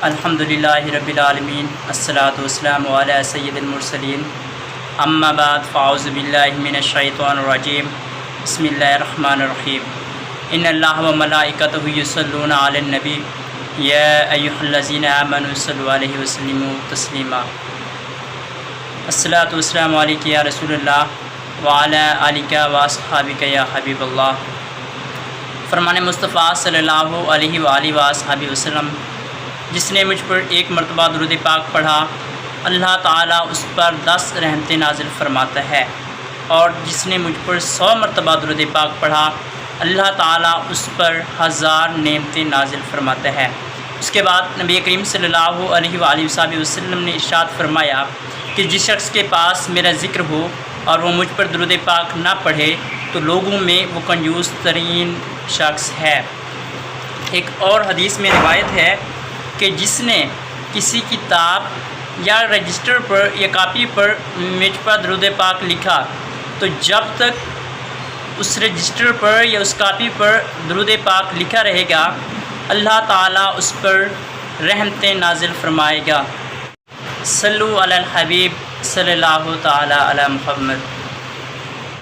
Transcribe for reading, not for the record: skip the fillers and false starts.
الحمدللہ رب العالمین، الصلاۃ والسلام علی سید المرسلین، اما بعد فاعوذ باللہ من الشیطان الرجیم، بسم اللہ الرحمن الرحیم۔ ان اللہ و ملائکتہ یصلون علی النبی یا ایھا الذین آمنوا صلوا علیہ وسلموا تسلیما۔ الصلاۃ والسلام علیک یا رسول اللہ وعلی آلک واصحابک یا حبیب اللہ۔ فرمان مصطفیٰ صلی اللہ علیہ وآلہ وصحبہ وسلم، جس نے مجھ پر ایک مرتبہ درود پاک پڑھا اللہ تعالیٰ اس پر 10 رحمتیں نازل فرماتا ہے، اور جس نے مجھ پر 100 مرتبہ درود پاک پڑھا اللہ تعالیٰ اس پر 1000 نعمتیں نازل فرماتا ہے۔ اس کے بعد نبی کریم صلی اللہ علیہ وآلہ وسلم نے ارشاد فرمایا کہ جس شخص کے پاس میرا ذکر ہو اور وہ مجھ پر درود پاک نہ پڑھے تو لوگوں میں وہ کنجوس ترین شخص ہے۔ ایک اور حدیث میں روایت ہے کہ جس نے کسی کتاب یا رجسٹر پر یا کاپی پر مجھ پر درود پاک لکھا تو جب تک اس رجسٹر پر یا اس کاپی پر درود پاک لکھا رہے گا اللہ تعالیٰ اس پر رحمتیں نازل فرمائے گا۔ صلو علی الحبیب صلی اللہ تعالیٰ علی محمد۔